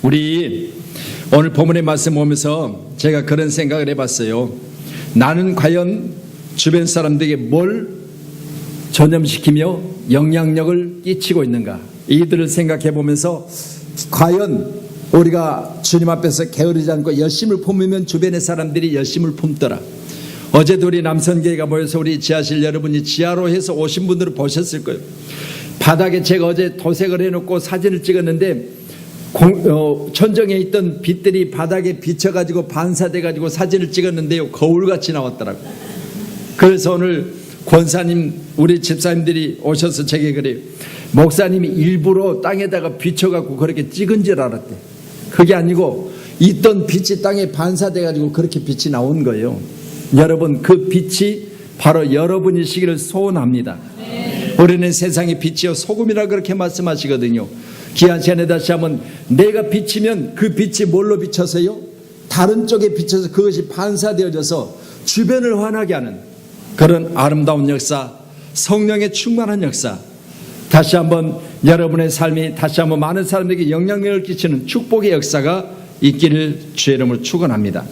우리 오늘 본문의 말씀 보면서 제가 그런 생각을 해봤어요. 나는 과연 주변 사람들에게 뭘 전염시키며 영향력을 끼치고 있는가, 이들을 생각해 보면서 과연 우리가 주님 앞에서 게으르지 않고 열심을 품으면 주변의 사람들이 열심을 품더라. 어제도 우리 남선교회가 모여서 우리 지하실 여러분이 지하로 해서 오신 분들을 보셨을 거예요. 바닥에 제가 어제 도색을 해놓고 사진을 찍었는데 천정에 있던 빛들이 바닥에 비쳐가지고 반사돼가지고 사진을 찍었는데요, 거울같이 나왔더라고요. 그래서 오늘 권사님, 우리 집사님들이 오셔서 제게 그래요. 목사님이 일부러 땅에다가 비춰갖고 그렇게 찍은 줄 알았대. 그게 아니고 있던 빛이 땅에 반사돼가지고 그렇게 빛이 나온 거예요. 여러분, 그 빛이 바로 여러분이시기를 소원합니다. 우리는 세상의 빛이요 소금이라 그렇게 말씀하시거든요. 귀한 시간에 다시 한번, 내가 비치면 그 빛이 뭘로 비쳐서요? 다른 쪽에 비쳐서 그것이 반사되어져서 주변을 환하게 하는 그런 아름다운 역사, 성령의 충만한 역사, 다시 한번 여러분의 삶이 다시 한번 많은 사람들에게 영향력을 끼치는 축복의 역사가 있기를 주의 이름으로 축원합니다.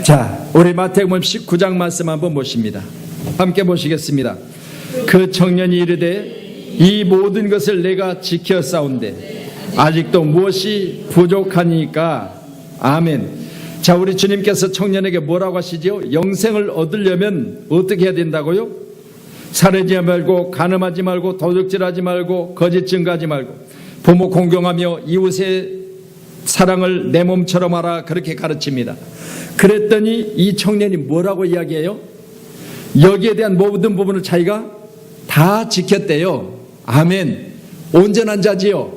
자, 우리 마태복음 19장 말씀 한번 보십니다. 함께 보시겠습니다. 그 청년이 이르되 이 모든 것을 내가 지켜 싸운데 아직도 무엇이 부족하니까. 아멘. 자, 우리 주님께서 청년에게 뭐라고 하시죠? 영생을 얻으려면 어떻게 해야 된다고요? 살인하지 말고, 간음하지 말고, 도둑질하지 말고, 거짓 증거하지 말고, 부모 공경하며 이웃의 사랑을 내 몸처럼 하라, 그렇게 가르칩니다. 그랬더니 이 청년이 뭐라고 이야기해요? 여기에 대한 모든 부분을 자기가 다 지켰대요. 아멘. 온전한 자지요.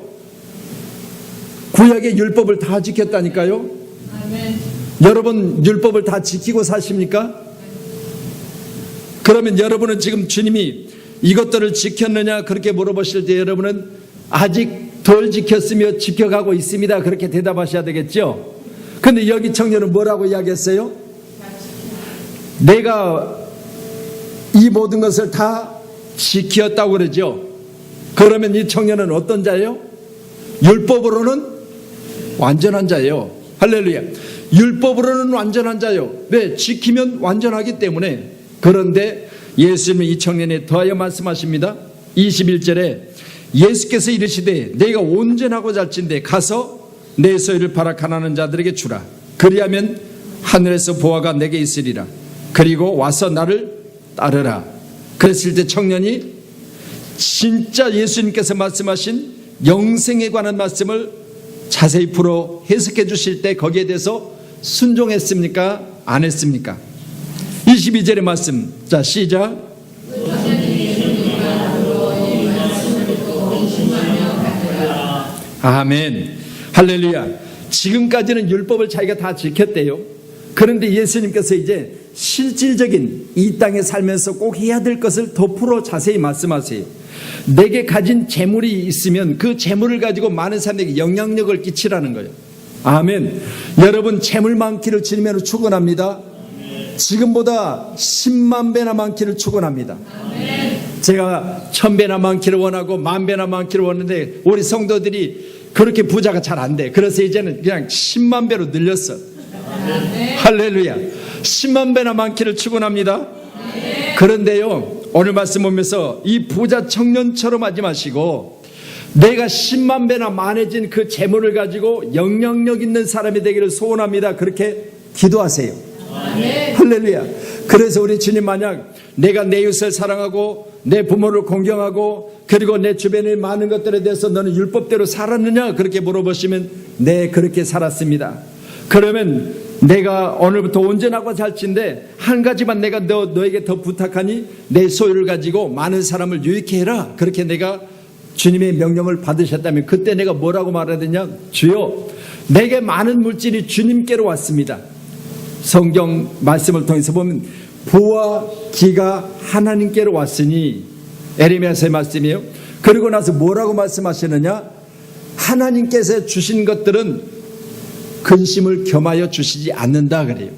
구약의 율법을 다 지켰다니까요. 아멘. 여러분, 율법을 다 지키고 사십니까? 그러면 여러분은 지금 주님이 이것들을 지켰느냐 그렇게 물어보실 때 여러분은 아직 덜 지켰으며 지켜가고 있습니다, 그렇게 대답하셔야 되겠죠. 근데 여기 청년은 뭐라고 이야기했어요? 내가 이 모든 것을 다 지켰다고 그러죠. 그러면 이 청년은 어떤 자예요? 율법으로는 완전한 자예요. 할렐루야. 율법으로는 완전한 자예요. 네, 지키면 완전하기 때문에. 그런데 예수님은 이 청년에 더하여 말씀하십니다. 21절에 예수께서 이르시되 내가 온전하고 잘진대 가서 내 소유를 팔아 가난한 자들에게 주라. 그리하면 하늘에서 보화가 내게 있으리라. 그리고 와서 나를 따르라. 그랬을 때 청년이 진짜 예수님께서 말씀하신 영생에 관한 말씀을 자세히 풀어 해석해 주실 때 거기에 대해서 순종했습니까? 안 했습니까? 22절의 말씀, 자 시작. 아멘. 할렐루야. 지금까지는 율법을 자기가 다 지켰대요. 그런데 예수님께서 이제 실질적인 이 땅에 살면서 꼭 해야 될 것을 더 풀어 자세히 말씀하세요. 내게 가진 재물이 있으면 그 재물을 가지고 많은 사람에게 영향력을 끼치라는 거예요. 아멘. 여러분, 재물 많기를 주님으로 축원합니다. 지금보다 10만 배나 많기를 축원합니다. 제가 1000배나 많기를 원하고 10,000배나 많기를 원하는데 우리 성도들이 그렇게 부자가 잘 안 돼. 그래서 이제는 그냥 10만 배로 늘렸어. 할렐루야. 10만 배나 많기를 축원합니다. 그런데요, 오늘 말씀 보면서 이 부자 청년처럼 하지 마시고 내가 10만 배나 많아진 그 재물을 가지고 영향력 있는 사람이 되기를 소원합니다, 그렇게 기도하세요. 할렐루야. 그래서 우리 주님, 만약 내가 내 이웃을 사랑하고 내 부모를 공경하고 그리고 내 주변의 많은 것들에 대해서 너는 율법대로 살았느냐 그렇게 물어보시면 네, 그렇게 살았습니다. 그러면 내가 오늘부터 온전하고 잘진데 한 가지만 내가 너에게 더 부탁하니 내 소유를 가지고 많은 사람을 유익해 해라, 그렇게 내가 주님의 명령을 받으셨다면 그때 내가 뭐라고 말해야 되냐? 주여, 내게 많은 물질이 주님께로 왔습니다. 성경 말씀을 통해서 보면 부와 기가 하나님께로 왔으니, 에레미야서의 말씀이에요. 그리고 나서 뭐라고 말씀하시느냐? 하나님께서 주신 것들은 근심을 겸하여 주시지 않는다 그래요.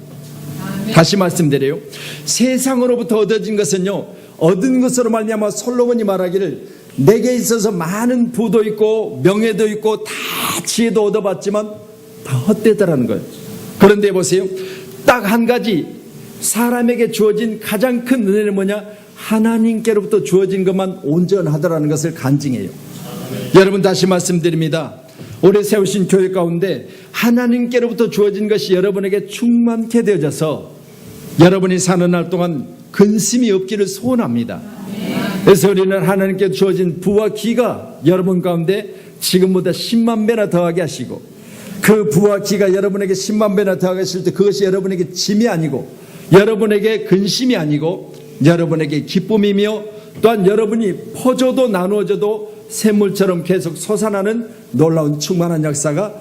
다시 말씀드려요. 세상으로부터 얻어진 것은요, 얻은 것으로 말미암아 솔로몬이 말하기를 내게 있어서 많은 부도 있고 명예도 있고 다 지혜도 얻어봤지만 다 헛되더라는 거예요. 그런데 보세요. 딱 한 가지 사람에게 주어진 가장 큰 은혜는 뭐냐? 하나님께로부터 주어진 것만 온전하더라는 것을 간증해요. 여러분 다시 말씀드립니다. 올해 세우신 교회 가운데 하나님께로부터 주어진 것이 여러분에게 충만케 되어져서 여러분이 사는 날 동안 근심이 없기를 소원합니다. 그래서 우리는 하나님께 주어진 부와 기가 여러분 가운데 지금보다 10만 배나 더하게 하시고 그 부와 기가 여러분에게 10만 배나 더하게 하실 때 그것이 여러분에게 짐이 아니고 여러분에게 근심이 아니고 여러분에게 기쁨이며 또한 여러분이 퍼줘도 나누어져도 샘물처럼 계속 솟아나는 놀라운 충만한 역사가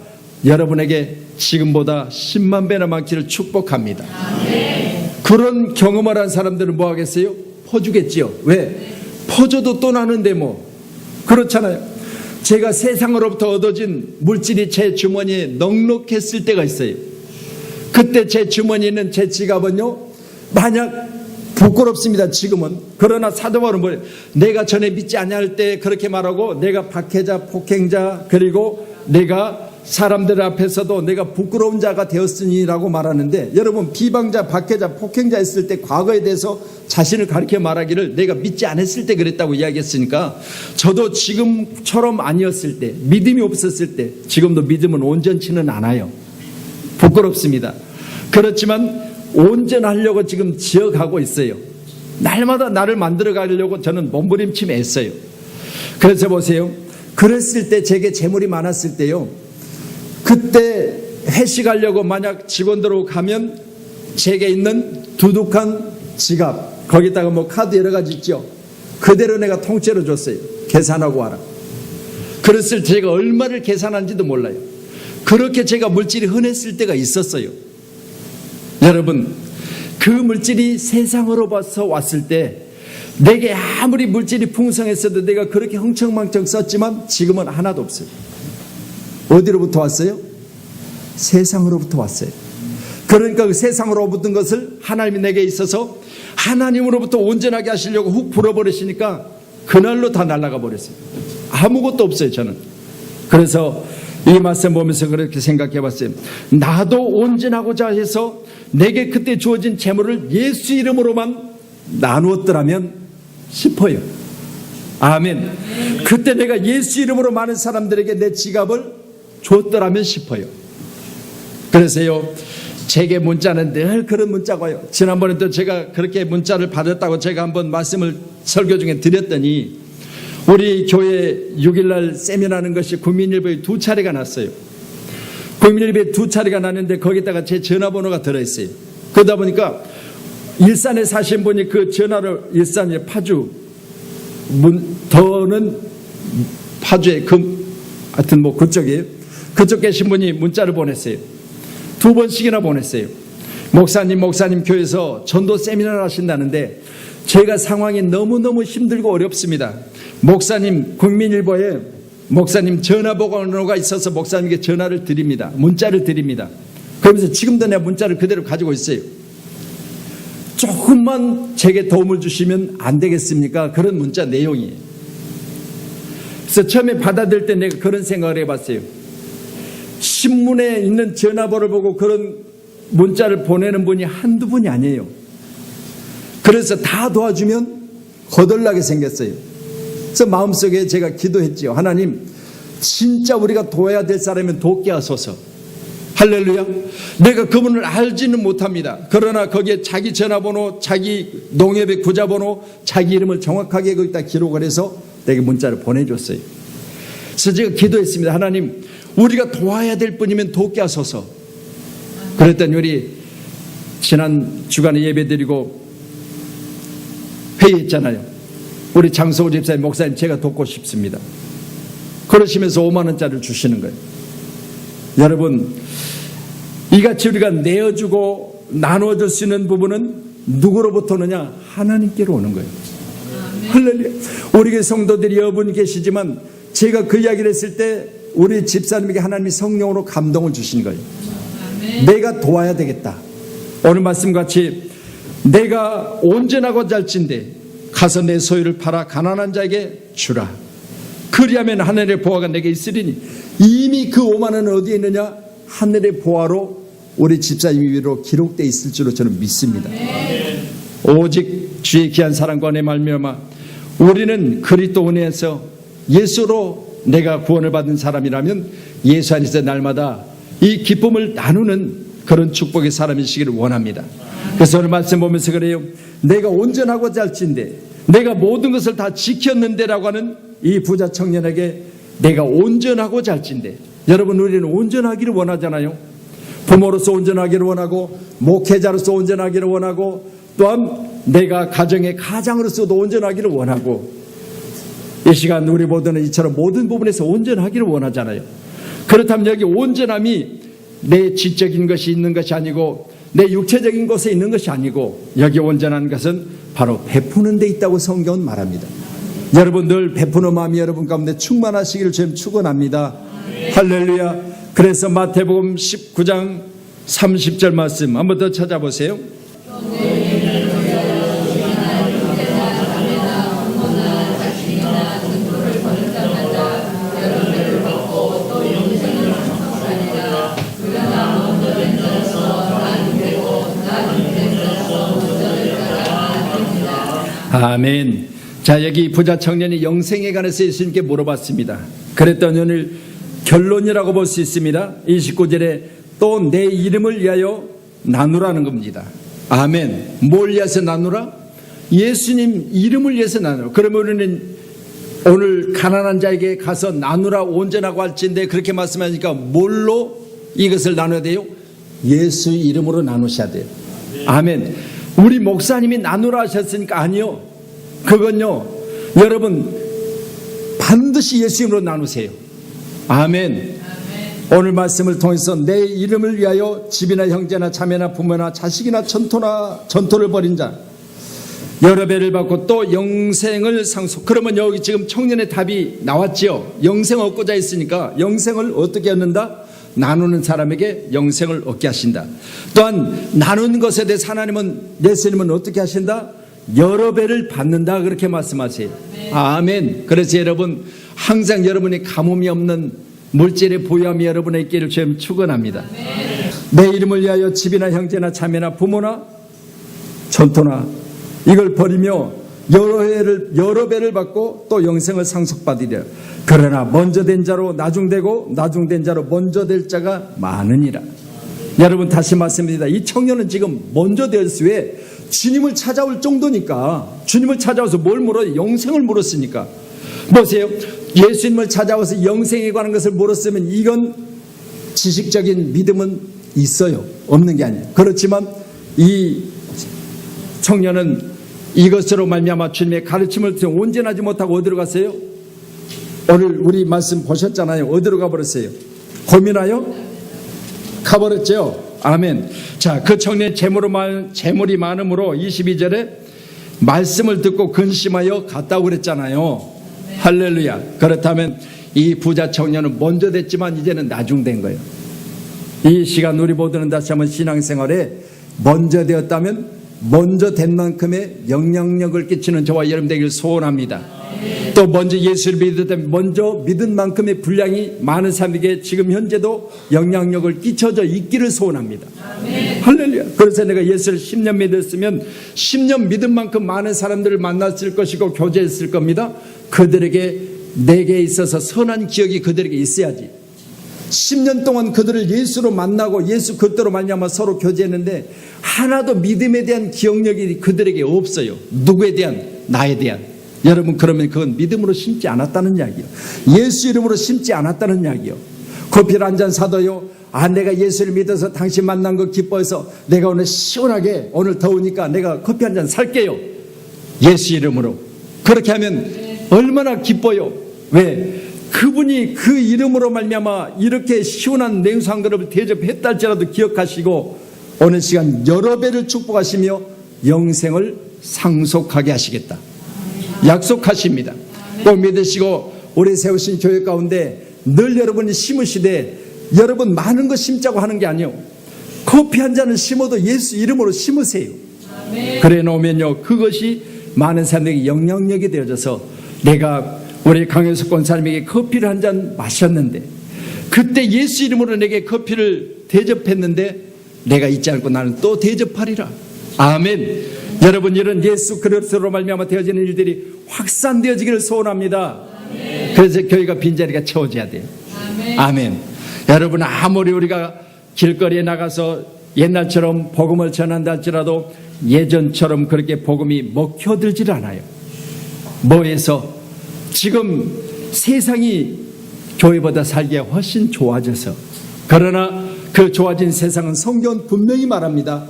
여러분에게 지금보다 10만 배나 많기를 축복합니다. 그런 경험을 한 사람들은 뭐 하겠어요? 퍼주겠지요. 왜? 퍼줘도 또 나는데 뭐 그렇잖아요. 제가 세상으로부터 얻어진 물질이 제 주머니에 넉넉했을 때가 있어요. 그때 제 주머니에 있는 제 지갑은요 만약 부끄럽습니다. 지금은. 그러나 사도 바울은 뭐예요? 내가 전에 믿지 아니할 때 그렇게 말하고 내가 박해자 폭행자 그리고 내가 사람들 앞에서도 내가 부끄러운 자가 되었으니라고 말하는데 여러분 비방자 박해자 폭행자 했을 때 과거에 대해서 자신을 가리켜 말하기를 내가 믿지 않았을 때 그랬다고 이야기했으니까 저도 지금처럼 아니었을 때 믿음이 없었을 때 지금도 믿음은 온전치는 않아요. 부끄럽습니다. 그렇지만 온전하려고 지금 지어가고 있어요. 날마다 나를 만들어 가려고 저는 몸부림치며 애써요. 그래서 보세요. 그랬을 때 제게 재물이 많았을 때요. 그때 회식하려고 만약 직원들하고 가면 제게 있는 두둑한 지갑 거기다가 뭐 카드 여러 가지 있죠. 그대로 내가 통째로 줬어요. 계산하고 와라. 그랬을 때 제가 얼마를 계산한지도 몰라요. 그렇게 제가 물질이 흔했을 때가 있었어요. 여러분 그 물질이 세상으로 봐서 왔을 때 내게 아무리 물질이 풍성했어도 내가 그렇게 흥청망청 썼지만 지금은 하나도 없어요. 어디로부터 왔어요? 세상으로부터 왔어요. 그러니까 그 세상으로 얻은 것을 하나님이 내게 있어서 하나님으로부터 온전하게 하시려고 훅 불어버리시니까 그날로 다 날아가 버렸어요. 아무것도 없어요. 저는. 그래서 이 말씀 보면서 그렇게 생각해 봤어요. 나도 온전하고자 해서 내게 그때 주어진 재물을 예수 이름으로만 나누었더라면 싶어요. 아멘. 그때 내가 예수 이름으로 많은 사람들에게 내 지갑을 줬더라면 싶어요. 그래서요 제게 문자는 늘 그런 문자가 와요. 지난번에도 제가 그렇게 문자를 받았다고 제가 한번 말씀을 설교 중에 드렸더니 우리 교회 6일날 세미나하는 것이 국민일보에 2차례가 났어요. 국민일보에 2차례가 났는데 거기다가 제 전화번호가 들어있어요. 그러다 보니까 일산에 사신 분이 그 전화를 일산의 파주 더는 파주에 하여튼 뭐 그쪽이에요. 그쪽 계신 분이 문자를 보냈어요. 2번씩이나 보냈어요. 목사님 교회에서 전도 세미나를 하신다는데 제가 상황이 너무너무 힘들고 어렵습니다. 목사님 국민일보에 목사님 전화번호가 있어서 목사님께 전화를 드립니다. 문자를 드립니다. 그러면서 지금도 내가 문자를 그대로 가지고 있어요. 조금만 제게 도움을 주시면 안 되겠습니까? 그런 문자 내용이에요. 그래서 처음에 받아들일 때 내가 그런 생각을 해봤어요. 신문에 있는 전화번호를 보고 그런 문자를 보내는 분이 한두 분이 아니에요. 그래서 다 도와주면 거덜나게 생겼어요. 그래서 마음속에 제가 기도했지요. 하나님 진짜 우리가 도와야 될 사람이면 돕게 하소서. 할렐루야. 내가 그분을 알지는 못합니다. 그러나 거기에 자기 전화번호, 자기 농협의 구자번호, 자기 이름을 정확하게 거기다 기록을 해서 내게 문자를 보내줬어요. 그래서 제가 기도했습니다. 하나님 우리가 도와야 될 분이면 돕게 하소서. 그랬더니 우리 지난 주간에 예배드리고 회의했잖아요. 우리 장성호 집사님 목사님 제가 돕고 싶습니다. 그러시면서 5만 원짜리를 주시는 거예요. 여러분 이같이 우리가 내어주고 나눠줄 수 있는 부분은 누구로부터 오느냐? 하나님께로 오는 거예요. 할렐루야. 우리 교회 성도들이 여러분 계시지만 제가 그 이야기를 했을 때 우리 집사님에게 하나님이 성령으로 감동을 주신 거예요. 내가 도와야 되겠다. 오늘 말씀같이 내가 온전하고 잘진데 가서 내 소유를 팔아 가난한 자에게 주라. 그리하면 하늘의 보화가 내게 있으리니. 이미 그 5만 원은 어디에 있느냐? 하늘의 보화로 우리 집사님 위로 기록되어 있을 줄로 저는 믿습니다. 오직 주의 귀한 사랑과 은혜 말미암아 우리는 그리스도 안에서 예수로 내가 구원을 받은 사람이라면 예수 안에서 날마다 이 기쁨을 나누는 그런 축복의 사람이시기를 원합니다. 그래서 오늘 말씀 보면서 그래요. 내가 온전하고자 할진대, 내가 모든 것을 다 지켰는데라고 하는 이 부자 청년에게 내가 온전하고자 할진대. 여러분, 우리는 온전하기를 원하잖아요. 부모로서 온전하기를 원하고, 목회자로서 온전하기를 원하고, 또한 내가 가정의 가장으로서도 온전하기를 원하고, 이 시간 우리 모두는 이처럼 모든 부분에서 온전하기를 원하잖아요. 그렇다면 여기 온전함이 내 지적인 것이 있는 것이 아니고 내 육체적인 것에 있는 것이 아니고, 여기 온전한 것은 바로 베푸는 데 있다고 성경은 말합니다. 여러분, 늘 베푸는 마음이 여러분 가운데 충만하시기를 주님 축원합니다. 할렐루야. 그래서 마태복음 19장 30절 말씀 한번 더 찾아보세요. 아멘. 자, 여기 부자 청년이 영생에 관해서 예수님께 물어봤습니다. 그랬더니 오늘 결론이라고 볼 수 있습니다. 29절에 또 내 이름을 위하여 나누라는 겁니다. 아멘. 뭘 위해서 나누라? 예수님 이름을 위해서 나누라. 그러면 우리는 오늘 가난한 자에게 가서 나누라 온전하고 할진대 그렇게 말씀하니까 뭘로 이것을 나눠야 돼요? 예수 이름으로 나누셔야 돼요. 아멘. 우리 목사님이 나누라 하셨으니까 아니요. 그건요, 여러분 반드시 예수 이름으로 나누세요. 아멘. 오늘 말씀을 통해서 내 이름을 위하여 집이나 형제나 자매나 부모나 자식이나 전토를 벌인 자 여러 배를 받고 또 영생을 상속. 그러면 여기 지금 청년의 답이 나왔지요. 영생 얻고자 했으니까 영생을 어떻게 얻는다? 나누는 사람에게 영생을 얻게 하신다. 또한 나누는 것에 대해서 하나님은, 예수님은 어떻게 하신다? 여러 배를 받는다, 그렇게 말씀하세요. 아멘. 그래서 여러분, 항상 여러분이 가뭄이 없는 물질의 보유함이 여러분에 있기를 주님 축원합니다. 내 이름을 위하여 집이나 형제나 자매나 부모나 전토나 이걸 버리며 여러 배를 받고 또 영생을 상속받으리라. 그러나 먼저 된 자로 나중되고 나중된 자로 먼저 될 자가 많으니라. 여러분, 다시 말씀드립니다. 이 청년은 지금 먼저 되었을 왜? 주님을 찾아올 정도니까. 주님을 찾아와서 뭘 물어요? 영생을 물었으니까. 보세요. 예수님을 찾아와서 영생에 관한 것을 물었으면 이건 지식적인 믿음은 있어요. 없는 게 아니에요. 그렇지만 이 청년은 이것으로 말미암아 주님의 가르침을 온전하지 못하고 어디로 갔어요? 오늘 우리 말씀 보셨잖아요. 어디로 가버렸어요? 고민하여 가버렸죠. 아멘. 자, 그 청년의 재물이 많음으로 22절에 말씀을 듣고 근심하여 갔다고 그랬잖아요. 할렐루야. 그렇다면 이 부자 청년은 먼저 됐지만 이제는 나중된 거예요. 이 시간 우리 모두는 다시 한번 신앙생활에 먼저 되었다면 먼저 된 만큼의 영향력을 끼치는 저와 여러분 되기를 소원합니다. 또 먼저 예수를 믿었다면 먼저 믿은 만큼의 분량이 많은 사람에게 지금 현재도 영향력을 끼쳐져 있기를 소원합니다. 할렐루야. 그래서 내가 예수를 10년 믿었으면 10년 믿은 만큼 많은 사람들을 만났을 것이고 교제했을 겁니다. 그들에게 내게 있어서 선한 기억이 그들에게 있어야지. 10년 동안 그들을 예수로 만나고 예수 그대로 말미암아 서로 교제했는데 하나도 믿음에 대한 기억력이 그들에게 없어요. 누구에 대한? 나에 대한. 여러분, 그러면 그건 믿음으로 심지 않았다는 이야기요. 예수 이름으로 심지 않았다는 이야기요. 커피를 한 잔 사도요. 내가 예수를 믿어서 당신 만난 거 기뻐해서 내가 오늘 시원하게, 오늘 더우니까 내가 커피 한 잔 살게요. 예수 이름으로. 그렇게 하면 얼마나 기뻐요. 왜? 그분이 그 이름으로 말미암아 이렇게 시원한 냉수 한 그릇을 대접했다 할지라도 기억하시고 오늘 시간 여러 배를 축복하시며 영생을 상속하게 하시겠다. 약속하십니다. 꼭 믿으시고 우리 세우신 교회 가운데 늘 여러분이 심으시되, 여러분 많은 거 심자고 하는 게 아니에요. 커피 한 잔을 심어도 예수 이름으로 심으세요. 그래 놓으면요, 그것이 많은 사람에게 영향력이 되어져서 내가 우리 강효석 권사님에게 커피를 한 잔 마셨는데 그때 예수 이름으로 내게 커피를 대접했는데 내가 잊지 않고 나는 또 대접하리라. 아멘. 여러분, 이런 예수 그리스도로 말미암아 되어지는 일들이 확산되어지기를 소원합니다. 아멘. 그래서 교회가 빈자리가 채워져야 돼요. 아멘. 아멘. 여러분, 아무리 우리가 길거리에 나가서 옛날처럼 복음을 전한다 할지라도 예전처럼 그렇게 복음이 먹혀들질 않아요. 뭐해서? 지금 세상이 교회보다 살기가 훨씬 좋아져서. 그러나 그 좋아진 세상은 성경은 분명히 말합니다.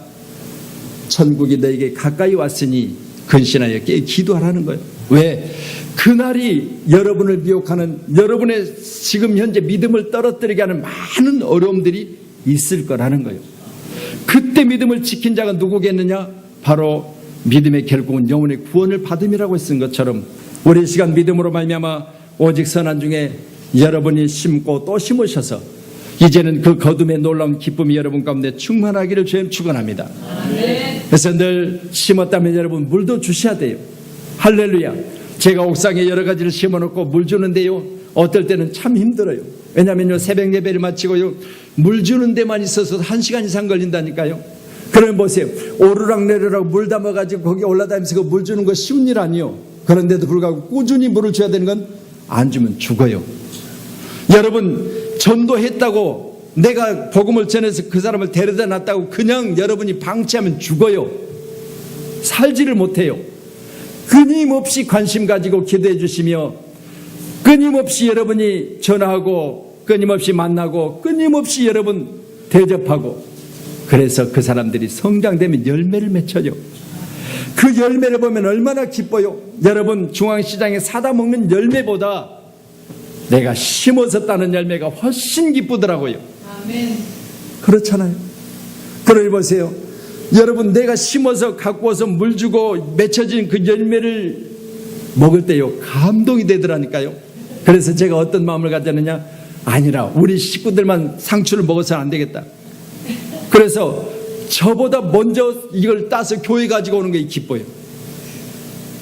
천국이 너에게 가까이 왔으니 근신하여 기도하라는 거예요. 왜? 그날이 여러분을 미혹하는, 여러분의 지금 현재 믿음을 떨어뜨리게 하는 많은 어려움들이 있을 거라는 거예요. 그때 믿음을 지킨 자가 누구겠느냐? 바로 믿음의 결국은 영혼의 구원을 받음이라고 했은 것처럼 우리 시간 믿음으로 말미암아 오직 선한 중에 여러분이 심고 또 심으셔서 이제는 그 거둠의 놀라운 기쁨이 여러분 가운데 충만하기를 주님 축원합니다. 그래서 늘 심었다면 여러분 물도 주셔야 돼요. 할렐루야. 제가 옥상에 여러 가지를 심어놓고 물 주는데요, 어떨 때는 참 힘들어요. 왜냐하면요, 새벽 예배를 마치고요, 물 주는 데만 있어서 1시간 이상 걸린다니까요. 그러면 보세요, 오르락내리락 물 담아가지고 거기 올라다니면서 그 물 주는 거 쉬운 일 아니요. 그런데도 불구하고 꾸준히 물을 줘야 되는 건 안 주면 죽어요. 여러분, 전도했다고 내가 복음을 전해서 그 사람을 데려다 놨다고 그냥 여러분이 방치하면 죽어요. 살지를 못해요. 끊임없이 관심 가지고 기도해 주시며 끊임없이 여러분이 전화하고 끊임없이 만나고 끊임없이 여러분 대접하고, 그래서 그 사람들이 성장되면 열매를 맺혀요. 그 열매를 보면 얼마나 기뻐요. 여러분, 중앙시장에 사다 먹는 열매보다 내가 심어서 따는 열매가 훨씬 기쁘더라고요. 아멘. 그렇잖아요. 그러니 보세요, 여러분, 내가 심어서 갖고 와서 물 주고 맺혀진 그 열매를 먹을 때요, 감동이 되더라니까요. 그래서 제가 어떤 마음을 가졌느냐? 아니라 우리 식구들만 상추를 먹어서는 안 되겠다. 그래서 저보다 먼저 이걸 따서 교회 가지고 오는 게 기뻐요.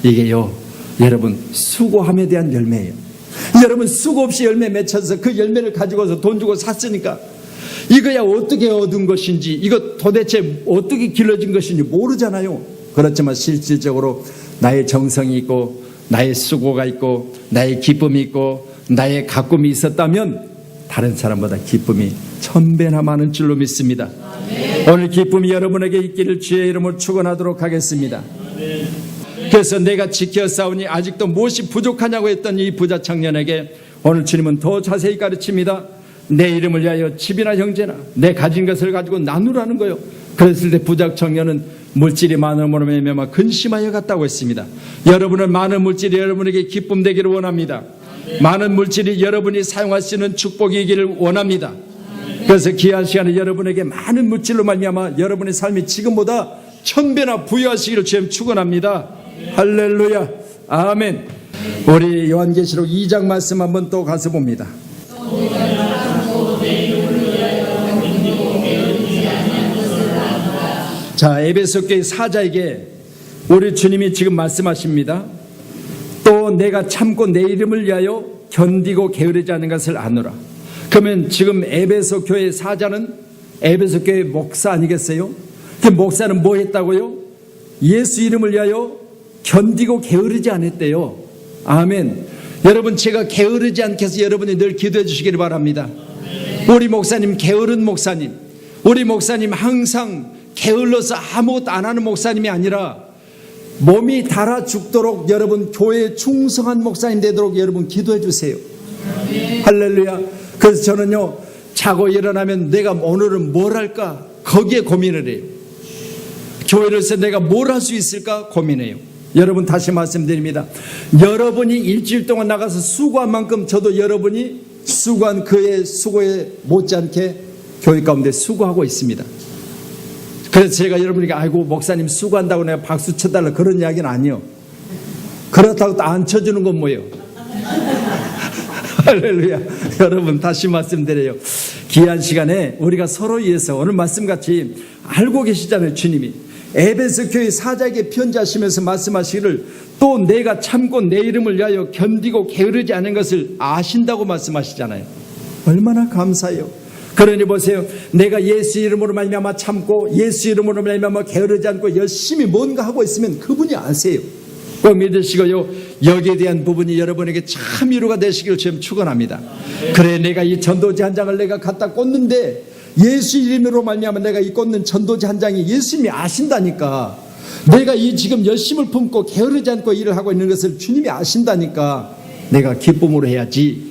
이게요, 여러분, 수고함에 대한 열매예요. 여러분, 수고 없이 열매 맺혀서 그 열매를 가지고 와서 돈 주고 샀으니까 이거야 어떻게 얻은 것인지, 이거 도대체 어떻게 길러진 것인지 모르잖아요. 그렇지만 실질적으로 나의 정성이 있고 나의 수고가 있고 나의 기쁨이 있고 나의 가꿈이 있었다면 다른 사람보다 기쁨이 1000배나 많은 줄로 믿습니다. 아멘. 오늘 기쁨이 여러분에게 있기를 주의 이름으로 축원하도록 하겠습니다. 아멘. 그래서 내가 지켜 싸우니 아직도 무엇이 부족하냐고 했던 이 부자 청년에게 오늘 주님은 더 자세히 가르칩니다. 내 이름을 위하여 집이나 형제나 내 가진 것을 가지고 나누라는 거예요. 그랬을 때 부자 청년은 물질이 많음으로 말미암아 근심하여 갔다고 했습니다. 여러분은 많은 물질이 여러분에게 기쁨 되기를 원합니다. 많은 물질이 여러분이 사용할 수 있는 축복이기를 원합니다. 그래서 귀한 시간에 여러분에게 많은 물질로 말미암아 여러분의 삶이 지금보다 1000배나 부여하시기를 주님 축원합니다. 할렐루야. 아멘. 우리 요한계시록 2장 말씀 한번 또 가서 봅니다. 자, 에베소 교회 사자에게 우리 주님이 지금 말씀하십니다. 또 내가 참고 내 이름을 위하여 견디고 게으르지 않은 것을 아노라. 그러면 지금 에베소 교회 사자는 에베소 교회 목사 아니겠어요? 그 목사는 뭐 했다고요? 예수 이름을 위하여 견디고 게으르지 않았대요. 아멘. 여러분, 제가 게으르지 않게 해서 여러분이 늘 기도해 주시기를 바랍니다. 우리 목사님 게으른 목사님, 우리 목사님 항상 게을러서 아무것도 안 하는 목사님이 아니라 몸이 닳아 죽도록 여러분 교회에 충성한 목사님 되도록 여러분 기도해 주세요. 할렐루야. 그래서 저는요, 자고 일어나면 내가 오늘은 뭘 할까 거기에 고민을 해요. 교회로서 내가 뭘 할 수 있을까 고민해요. 여러분, 다시 말씀드립니다. 여러분이 일주일 동안 나가서 수고한 만큼 저도 여러분이 수고한 그의 수고에 못지않게 교회 가운데 수고하고 있습니다. 그래서 제가 여러분에게 아이고 목사님 수고한다고 내가 박수 쳐달라 그런 이야기는 아니요. 그렇다고 또 안 쳐주는 건 뭐예요? 할렐루야. 여러분, 다시 말씀드려요. 귀한 시간에 우리가 서로 위해서 오늘 말씀같이 알고 계시잖아요. 주님이 에베소 교회 사자에게 편지하시면서 말씀하시기를 또 내가 참고 내 이름을 위하여 견디고 게으르지 않은 것을 아신다고 말씀하시잖아요. 얼마나 감사해요. 그러니 보세요. 내가 예수 이름으로 말미암아 참고 예수 이름으로 말미암아 게으르지 않고 열심히 뭔가 하고 있으면 그분이 아세요. 꼭 믿으시고요. 여기에 대한 부분이 여러분에게 참 위로가 되시길 지금 축원합니다. 그래 내가 이 전도지 한 장을 내가 갖다 꽂는데 예수 이름으로 말미암아 내가 이 꽂는 전도지 한 장이 예수님이 아신다니까. 내가 이 지금 열심을 품고 게으르지 않고 일을 하고 있는 것을 주님이 아신다니까. 내가 기쁨으로 해야지.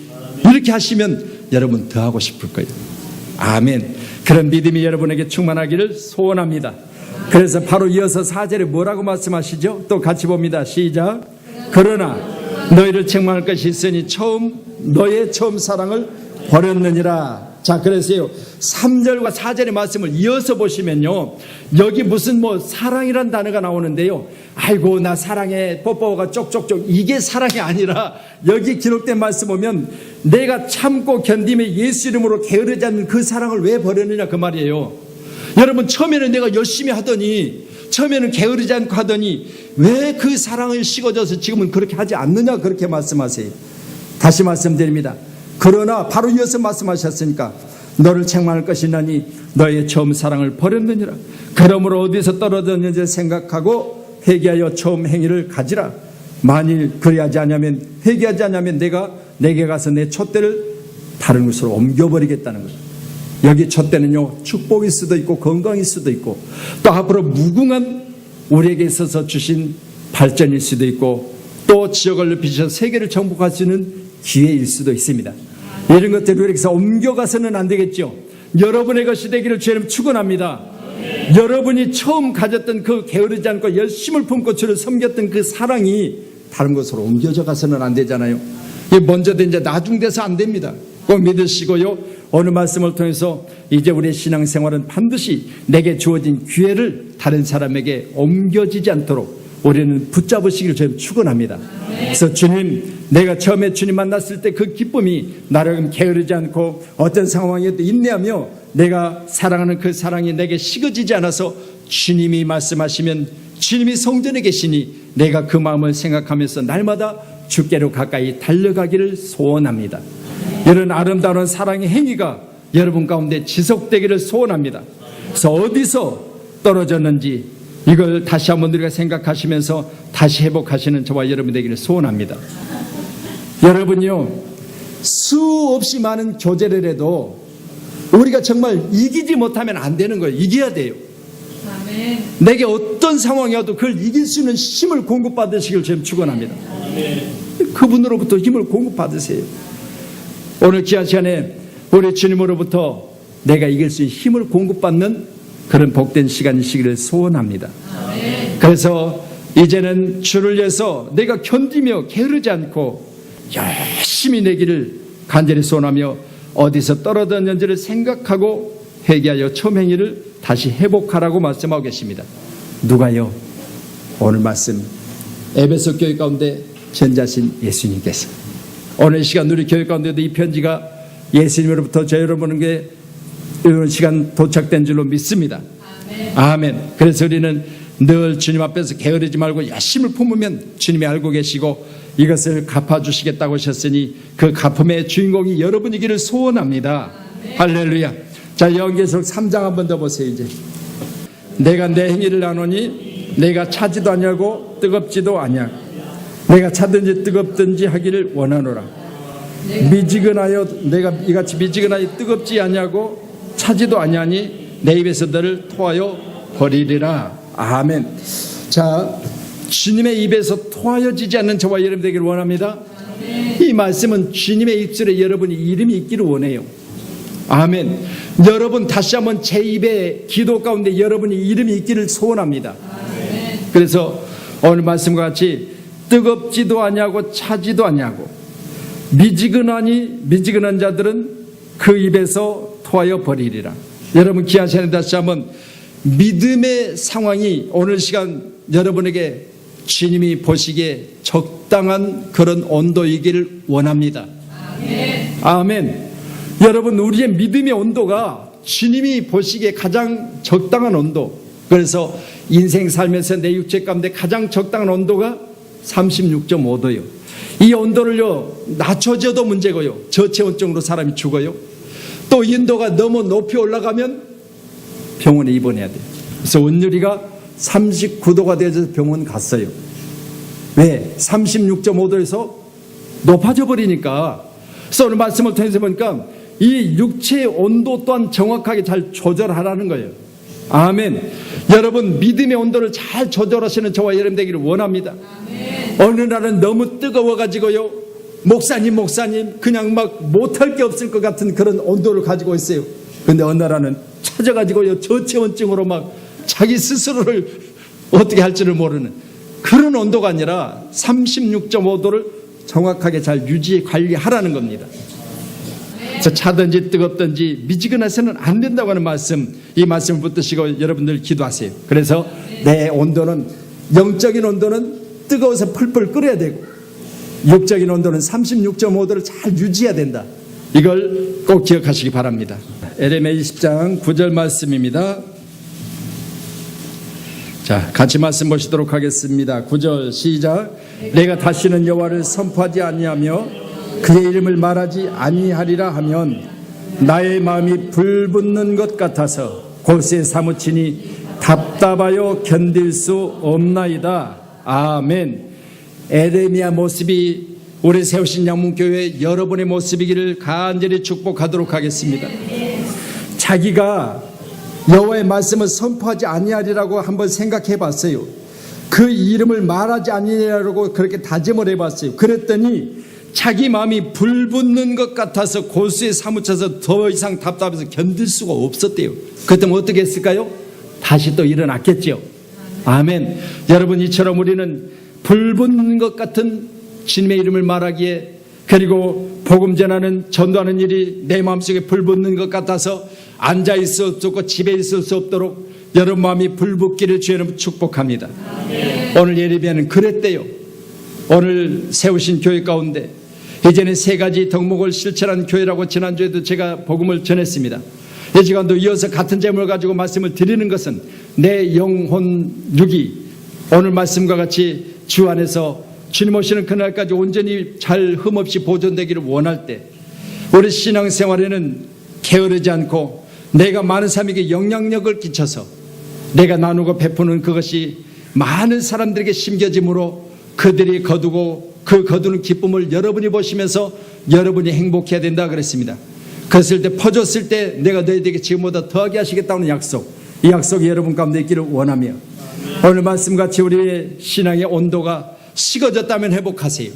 이렇게 하시면 여러분 더 하고 싶을 거예요. 아멘. 그런 믿음이 여러분에게 충만하기를 소원합니다. 그래서 바로 이어서 4절에 뭐라고 말씀하시죠? 또 같이 봅니다. 시작. 그러나 너희를 책망할 것이 있으니 너의 처음 사랑을 버렸느니라. 자, 그래서요 3절과 4절의 말씀을 이어서 보시면요, 여기 무슨 사랑이란 단어가 나오는데요, 아이고 나 사랑해 뽀뽀가 쪽쪽쪽, 이게 사랑이 아니라 여기 기록된 말씀 보면 내가 참고 견디며 예수 이름으로 게으르지 않는 그 사랑을 왜 버렸느냐 그 말이에요. 여러분, 처음에는 내가 열심히 하더니, 처음에는 게으르지 않고 하더니 왜 그 사랑을 식어져서 지금은 그렇게 하지 않느냐 그렇게 말씀하세요. 다시 말씀드립니다. 그러나 바로 이어서 말씀하셨으니까 너를 책망할 것이나니 너의 처음 사랑을 버렸느니라. 그러므로 어디서 떨어졌는지 생각하고 회개하여 처음 행위를 가지라. 만일 그리하지 않으면, 회개하지 않으면 내가 내게 가서 내 촛대를 다른 곳으로 옮겨버리겠다는 거예요. 여기 촛대는요 축복일 수도 있고 건강일 수도 있고 또 앞으로 무궁한 우리에게 있어서 주신 발전일 수도 있고 또 지역을 넓히셔서 세계를 정복할 수 있는 기회일 수도 있습니다. 이런 것들을 이렇게 옮겨가서는 안 되겠죠. 여러분의 것이 되기를 주님 축원합니다. 여러분이 처음 가졌던 그 게으르지 않고 열심을 품고 주를 섬겼던 그 사랑이 다른 곳으로 옮겨져 가서는 안 되잖아요. 먼저 이제 나중돼서 안 됩니다. 꼭 믿으시고요. 오늘 말씀을 통해서 이제 우리의 신앙생활은 반드시 내게 주어진 기회를 다른 사람에게 옮겨지지 않도록 우리는 붙잡으시기를 저는 축원합니다. 그래서 주님, 내가 처음에 주님 만났을 때 그 기쁨이 나를 게으르지 않고 어떤 상황에도 인내하며 내가 사랑하는 그 사랑이 내게 식어지지 않아서 주님이 말씀하시면 주님이 성전에 계시니 내가 그 마음을 생각하면서 날마다 주께로 가까이 달려가기를 소원합니다. 이런 아름다운 사랑의 행위가 여러분 가운데 지속되기를 소원합니다. 그래서 어디서 떨어졌는지 이걸 다시 한번 우리가 생각하시면서 다시 회복하시는 저와 여러분 되기를 소원합니다. 여러분요, 수없이 많은 교제를 해도 우리가 정말 이기지 못하면 안 되는 거예요. 이겨야 돼요. 아멘. 내게 어떤 상황이 와도 그걸 이길 수 있는 힘을 공급받으시길 저는 축원합니다. 그분으로부터 힘을 공급받으세요. 오늘 귀한 시간에 우리 주님으로부터 내가 이길 수 있는 힘을 공급받는 그런 복된 시간이시기를 소원합니다. 그래서 이제는 주를 위해서 내가 견디며 게으르지 않고 열심히 내기를 간절히 소원하며 어디서 떨어졌는지를 생각하고 회개하여 처음 행위를 다시 회복하라고 말씀하고 계십니다. 누가요? 오늘 말씀 에베소 교회 가운데 전자신 예수님께서 오늘 시간 우리 교회 가운데도 이 편지가 예수님으로부터 저 여러분에게 이런 시간 도착된 줄로 믿습니다. 아멘. 그래서 우리는 늘 주님 앞에서 게으르지 말고 열심을 품으면 주님이 알고 계시고 이것을 갚아주시겠다고 하셨으니 그 갚음의 주인공이 여러분이기를 소원합니다. 할렐루야. 자, 요한계시록 3장 한 번 더 보세요. 이제 내가 내 행위를 아노니 내가 차지도 아니하고 뜨겁지도 아니하고 내가 차든지 뜨겁든지 하기를 원하노라. 미지근하여 내가 이같이 미지근하여 뜨겁지 아니하고 차지도 아니하니 내 입에서 너를 토하여 버리리라. 아멘. 자, 주님의 입에서 토하여지지 않는 저와 여러분 되기를 원합니다. 이 말씀은 주님의 입술에 여러분이 이름이 있기를 원해요. 아멘. 여러분 다시 한번 제 입에 기도 가운데 여러분이 이름이 있기를 소원합니다. 그래서 오늘 말씀과 같이 뜨겁지도 아니하고 차지도 아니하고 미지근한 자들은 그 입에서 토하여 버리리라. 여러분 귀한 시간에 다시 한번 믿음의 상황이 오늘 시간 여러분에게 주님이 보시기에 적당한 그런 온도이기를 원합니다. 아멘. 아멘. 여러분 우리의 믿음의 온도가 주님이 보시기에 가장 적당한 온도, 그래서 인생 살면서 내 육체 가운데 가장 적당한 온도가 36.5도요. 이 온도를요 낮춰져도 문제고요, 저체온증으로 사람이 죽어요. 또 인도가 너무 높이 올라가면 병원에 입원해야 돼요. 그래서 온열이가 39도가 되어서 병원 갔어요. 왜? 36.5도에서 높아져 버리니까. 그래서 오늘 말씀을 통해서 보니까 이 육체의 온도 또한 정확하게 잘 조절하라는 거예요. 아멘. 여러분 믿음의 온도를 잘 조절하시는 저와 여러분 되기를 원합니다. 아멘. 어느 날은 너무 뜨거워가지고요, 목사님 그냥 막 못할 게 없을 것 같은 그런 온도를 가지고 있어요. 그런데 어느 날은 찾아가지고요 저체온증으로 막 자기 스스로를 어떻게 할지를 모르는 그런 온도가 아니라 36.5도를 정확하게 잘 유지 관리하라는 겁니다. 그래서 차든지 뜨겁든지 미지근해서는 안 된다고 하는 말씀, 이 말씀을 붙드시고 여러분들 기도하세요. 그래서 내 온도는, 영적인 온도는 뜨거워서 펄펄 끓여야 되고 육적인 온도는 36.5도를 잘 유지해야 된다. 이걸 꼭 기억하시기 바랍니다. 에레미야 20장 9절 말씀입니다. 자, 같이 말씀 보시도록 하겠습니다. 9절 시작. 내가 다시는 여호와를 선포하지 아니하며 그의 이름을 말하지 아니하리라 하면 나의 마음이 불붙는 것 같아서 골수에 사무치니 답답하여 견딜 수 없나이다. 아멘. 에레미야 모습이 우리 세우신 양문교회 여러분의 모습이기를 간절히 축복하도록 하겠습니다. 자기가 여호와의 말씀을 선포하지 아니하리라고 한번 생각해 봤어요. 그 이름을 말하지 아니하리라고 그렇게 다짐을 해봤어요. 그랬더니 자기 마음이 불붙는 것 같아서 골수에 사무쳐서 더 이상 답답해서 견딜 수가 없었대요. 그때면 어떻게 했을까요? 다시 또 일어났겠죠. 아멘. 여러분, 이처럼 우리는 불붙는 것 같은 주님의 이름을 말하기에, 그리고 복음 전하는 전도하는 일이 내 마음속에 불붙는 것 같아서 앉아 있을 수 없고 집에 있을 수 없도록 여러분 마음이 불붙기를 주의 이름으로 축복합니다. 아멘. 오늘 예레미야는 그랬대요. 오늘 세우신 교회 가운데 이제는 세 가지 덕목을 실천한 교회라고 지난주에도 제가 복음을 전했습니다. 이 시간도 이어서 같은 제목을 가지고 말씀을 드리는 것은 내 영혼 육이 오늘 말씀과 같이 주 안에서 주님 오시는 그날까지 온전히 잘 흠없이 보존되기를 원할 때 우리 신앙생활에는 게으르지 않고 내가 많은 사람에게 영향력을 끼쳐서 내가 나누고 베푸는 그것이 많은 사람들에게 심겨짐으로 그들이 거두고 그 거두는 기쁨을 여러분이 보시면서 여러분이 행복해야 된다 그랬습니다. 그랬을 때 퍼줬을 때 내가 너희들에게 지금보다 더하게 하시겠다는 약속, 이 약속이 여러분 가운데 있기를 원하며 오늘 말씀같이 우리의 신앙의 온도가 식어졌다면 회복하세요.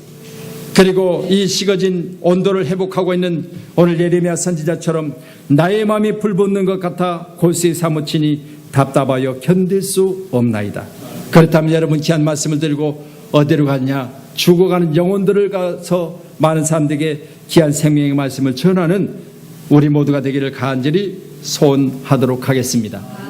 그리고 이 식어진 온도를 회복하고 있는 오늘 예레미야 선지자처럼 나의 마음이 불붙는 것 같아 골수에 사무치니 답답하여 견딜 수 없나이다. 그렇다면 여러분 귀한 말씀을 들고 어디로 갔냐? 죽어가는 영혼들을 가서 많은 사람들에게 귀한 생명의 말씀을 전하는 우리 모두가 되기를 간절히 소원하도록 하겠습니다.